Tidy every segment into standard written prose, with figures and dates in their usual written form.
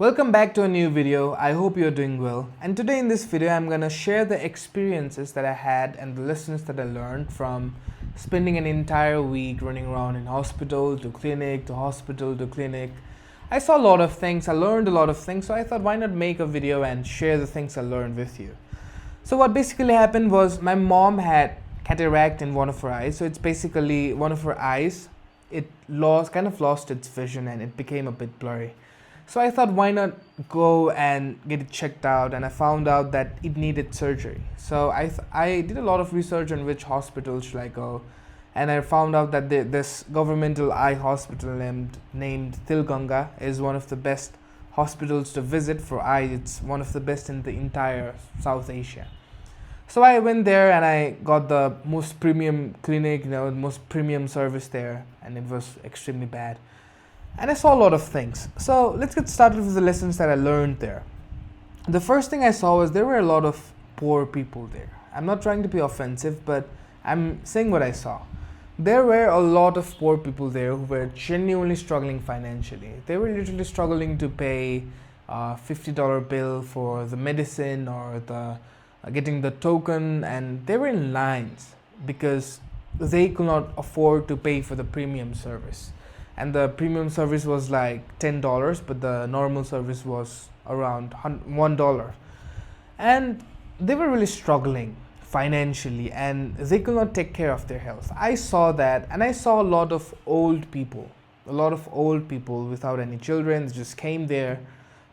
Welcome back to a new video. I hope you're doing well. And today in this video, I'm gonna share the experiences that I had and the lessons that I learned from spending an entire week running around in hospital to clinic to hospital to clinic. I saw a lot of things, I learned a lot of things, so I thought why not make a video and share the things I learned with you. So what basically happened was my mom had cataract in one of her eyes. So it's basically one of her eyes, it kind of lost its vision and it became a bit blurry. So I thought why not go and get it checked out, and I found out that it needed surgery. So I did a lot of research on which hospital should I go, and I found out that this governmental eye hospital named Tilganga is one of the best hospitals to visit for eye. It's one of the best in the entire South Asia. So I went there and I got the most premium clinic, the most premium service there, and it was extremely bad. And I saw a lot of things. So let's get started with the lessons that I learned there. The first thing I saw was there were a lot of poor people there. I'm not trying to be offensive, but I'm saying what I saw. There were a lot of poor people there who were genuinely struggling financially. They were literally struggling to pay a $50 bill for the medicine or getting the token, and they were in lines because they could not afford to pay for the premium service. And the premium service was like $10, but the normal service was around $1. And they were really struggling financially and they could not take care of their health. I saw that, and I saw a lot of old people without any children. They just came there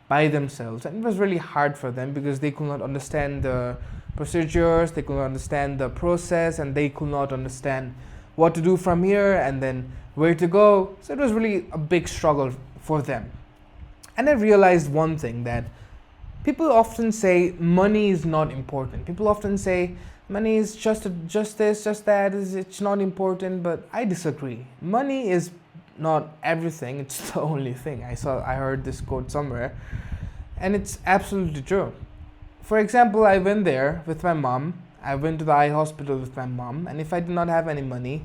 by themselves, and it was really hard for them because they could not understand the procedures, they could not understand the process, and they could not understand what to do from here and then where to go. So it was really a big struggle for them. And I realized one thing, that people often say money is not important. People often say money is just this, just that, it's not important, but I disagree. Money is not everything, it's the only thing. I heard this quote somewhere, and it's absolutely true. For example, I went there with my mom. I went to the eye hospital with my mom, and if I did not have any money,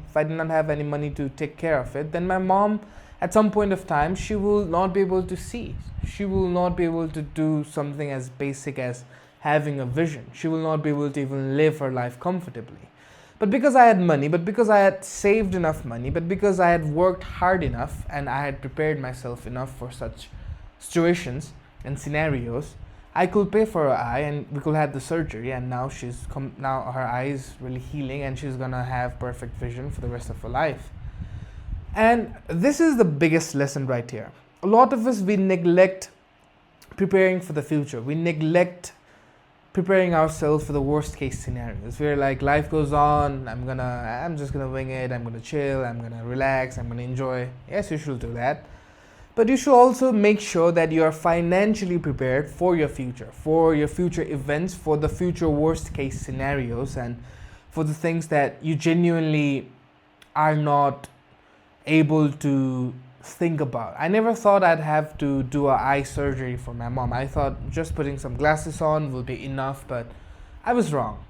to take care of it, then my mom, at some point of time, she will not be able to see. She will not be able to do something as basic as having a vision. She will not be able to even live her life comfortably. But because I had money, but because I had saved enough money, but because I had worked hard enough and I had prepared myself enough for such situations and scenarios, I could pay for her eye and we could have the surgery, and now now her eye is really healing and she's gonna have perfect vision for the rest of her life. And this is the biggest lesson right here. A lot of us, we neglect preparing for the future. We neglect preparing ourselves for the worst case scenarios. We're like, life goes on, I'm just gonna wing it, I'm gonna chill, I'm gonna relax, I'm gonna enjoy. Yes, you should do that. But you should also make sure that you are financially prepared for your future events, for the future worst case scenarios, and for the things that you genuinely are not able to think about. I never thought I'd have to do an eye surgery for my mom. I thought just putting some glasses on will be enough, but I was wrong.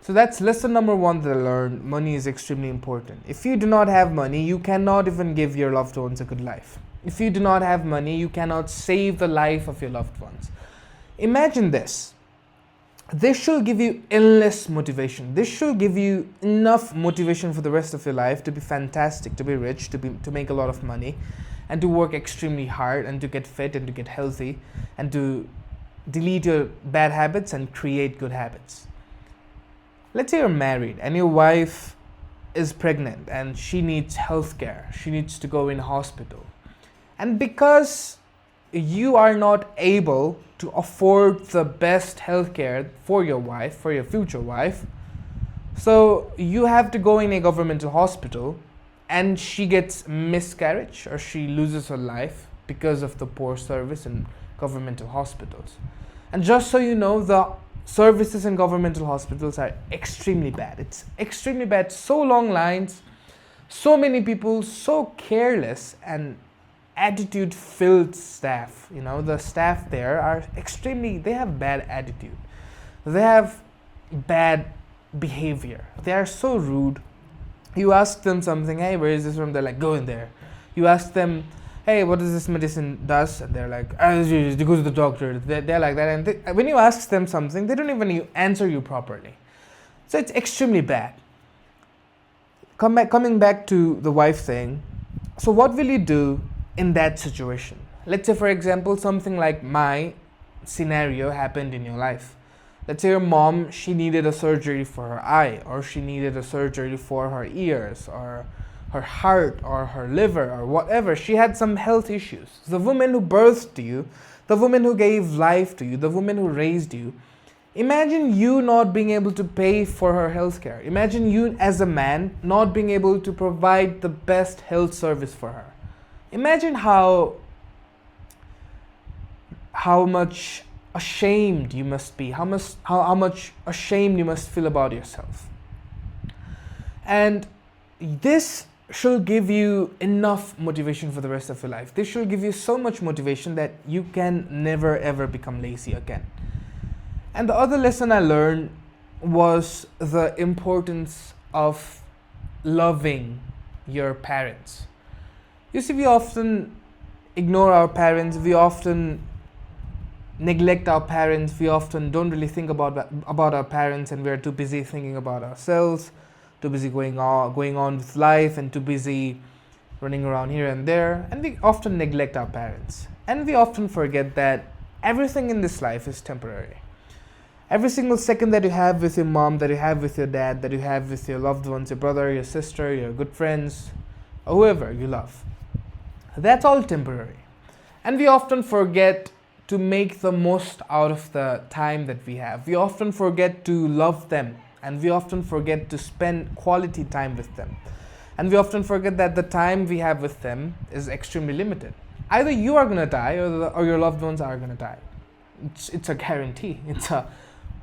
So that's lesson number one that I learned. Money is extremely important. If you do not have money, you cannot even give your loved ones a good life. If you do not have money, you cannot save the life of your loved ones. Imagine this. This should give you endless motivation. This should give you enough motivation for the rest of your life to be fantastic, to be rich, to make a lot of money, and to work extremely hard, and to get fit, and to get healthy, and to delete your bad habits and create good habits. Let's say you're married and your wife is pregnant and she needs healthcare. She needs to go in hospital. And because you are not able to afford the best healthcare for your wife, for your future wife, so you have to go in a governmental hospital, and she gets miscarriage or she loses her life because of the poor service in governmental hospitals. And just so you know, the services in governmental hospitals are extremely bad. It's extremely bad. So long lines, so many people, so careless, and attitude-filled staff. The staff there are they have bad attitude. They have bad behavior. They are so rude. You ask them something, hey, where is this from? They're like, go in there. You ask them, hey, what does this medicine does? And they're like, you go to the doctor. They're like that. And when you ask them something, they don't even answer you properly. So it's extremely bad. Coming back to the wife thing. So what will you do in that situation? Let's say, for example, something like my scenario happened in your life. Let's say your mom, she needed a surgery for her eye, or she needed a surgery for her ears, or her heart, or her liver, or whatever. She had some health issues. The woman who birthed you, the woman who gave life to you, the woman who raised you, imagine you not being able to pay for her health care. Imagine you as a man not being able to provide the best health service for her. Imagine how much ashamed you must be, how much ashamed you must feel about yourself. And this should give you enough motivation for the rest of your life. This should give you so much motivation that you can never ever become lazy again. And the other lesson I learned was the importance of loving your parents. You see, we often ignore our parents, we often neglect our parents, we often don't really think about our parents, and we're too busy thinking about ourselves, too busy going on with life, and too busy running around here and there, and we often neglect our parents. And we often forget that everything in this life is temporary. Every single second that you have with your mom, that you have with your dad, that you have with your loved ones, your brother, your sister, your good friends, or whoever you love, that's all temporary. And we often forget to make the most out of the time that we have. We often forget to love them, and we often forget to spend quality time with them. And we often forget that the time we have with them is extremely limited. Either you are going to die, or your loved ones are going to die. It's a guarantee. It's a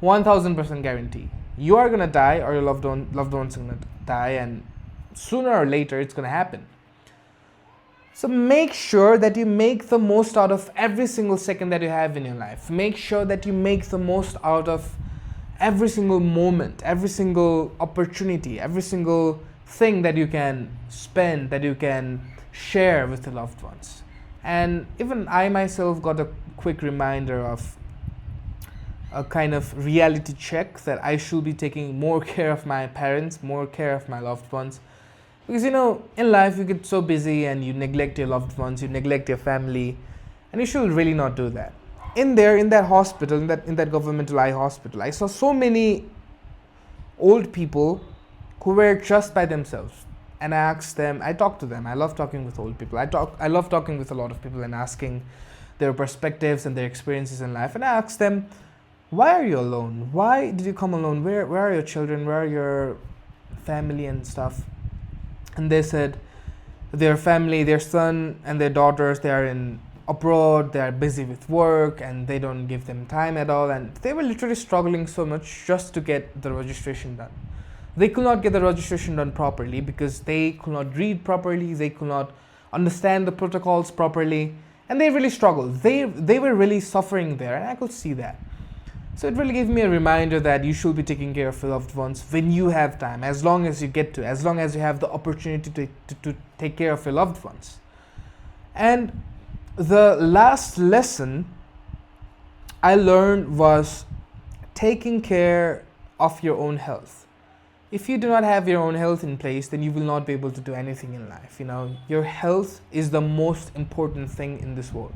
1000% guarantee. You are going to die, or your loved ones are going to die, and sooner or later it's going to happen. So make sure that you make the most out of every single second that you have in your life. Make sure that you make the most out of every single moment, every single opportunity, every single thing that you can spend, that you can share with your loved ones. And even I myself got a quick reminder of a kind of reality check that I should be taking more care of my parents, more care of my loved ones. Because in life you get so busy and you neglect your loved ones, you neglect your family, and you should really not do that. In that hospital, in that governmental eye hospital, I saw so many old people who were just by themselves. And I talked to them. I love talking with old people. I love talking with a lot of people and asking their perspectives and their experiences in life. And I asked them, why are you alone? Why did you come alone? Where are your children? Where are your family and stuff? And they said their family, their son and their daughters, they are abroad, they are busy with work, and they don't give them time at all. And they were literally struggling so much just to get the registration done. They could not get the registration done properly because they could not read properly, they could not understand the protocols properly, and they really struggled. They were really suffering there, and I could see that. So it really gave me a reminder that you should be taking care of your loved ones when you have time, as long as you get to, as long as you have the opportunity to take care of your loved ones. And the last lesson I learned was taking care of your own health. If you do not have your own health in place, then you will not be able to do anything in life. Your health is the most important thing in this world.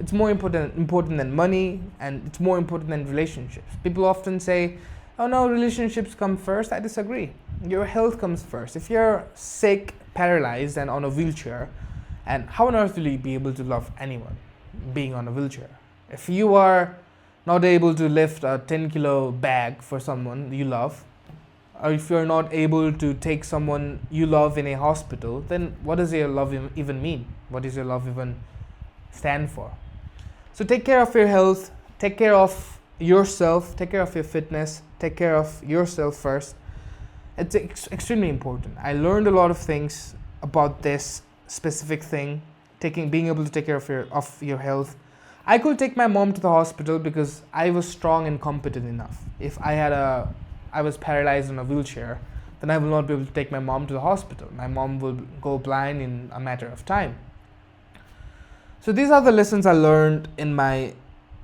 It's more important than money, and it's more important than relationships. People often say, oh no, relationships come first. I disagree. Your health comes first. If you're sick, paralyzed, and on a wheelchair, and how on earth will you be able to love anyone being on a wheelchair? If you are not able to lift a 10-kilo bag for someone you love, or if you're not able to take someone you love in a hospital, then what does your love even mean? What does your love even stand for? So take care of your health, take care of yourself, take care of your fitness, take care of yourself first. It's extremely important. I learned a lot of things about this specific thing, being able to take care of your health. I could take my mom to the hospital because I was strong and competent enough. If I was paralyzed in a wheelchair, then I will not be able to take my mom to the hospital. My mom will go blind in a matter of time. So these are the lessons I learned in my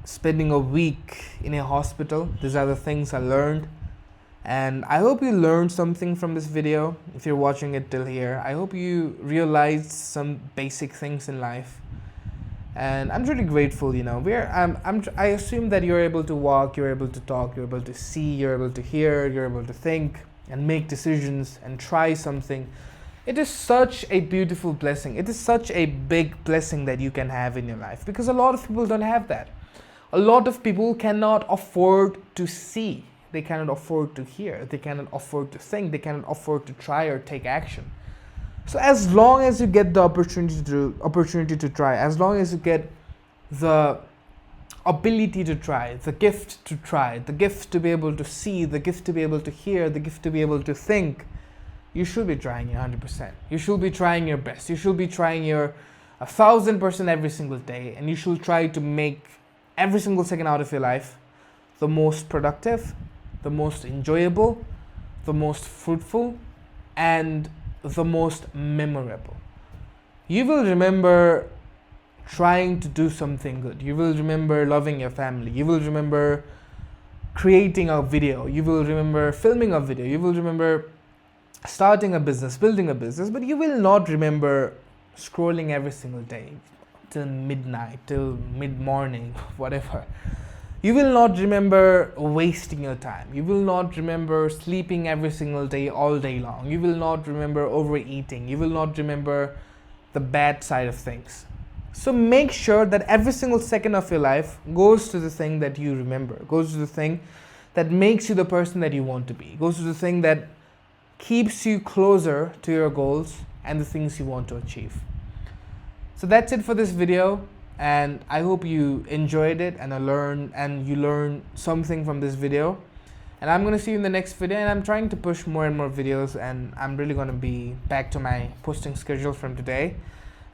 spending a week in a hospital. These are the things I learned, and I hope you learned something from this video. If you're watching it till here, I hope you realized some basic things in life, and I'm really grateful. I assume that you're able to walk, you're able to talk, you're able to see, you're able to hear, you're able to think and make decisions and try something. It is such a beautiful blessing. It is such a big blessing that you can have in your life, because a lot of people don't have that. A lot of people cannot afford to see, they cannot afford to hear, they cannot afford to think, they cannot afford to try or take action. So as long as you get the opportunity to try, as long as you get the ability to try, the gift to try, the gift to be able to see, the gift to be able to hear, the gift to be able to think, you should be trying your 100%. You should be trying your best. You should be trying your 1,000% every single day, and you should try to make every single second out of your life the most productive, the most enjoyable, the most fruitful, and the most memorable. You will remember trying to do something good. You will remember loving your family. You will remember creating a video. You will remember filming a video. You will remember starting a business, building a business, but you will not remember scrolling every single day till midnight, till mid-morning, whatever. You will not remember wasting your time. You will not remember sleeping every single day, all day long. You will not remember overeating. You will not remember the bad side of things. So make sure that every single second of your life goes to the thing that you remember, goes to the thing that makes you the person that you want to be, goes to the thing that keeps you closer to your goals and the things you want to achieve. So that's it for this video, and I hope you enjoyed it and you learned something from this video. And I'm going to see you in the next video, and I'm trying to push more and more videos, and I'm really going to be back to my posting schedule from today.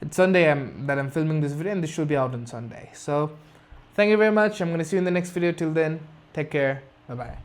It's Sunday that I'm filming this video, and this should be out on Sunday. So thank you very much. I'm going to see you in the next video. Till then, take care. Bye bye.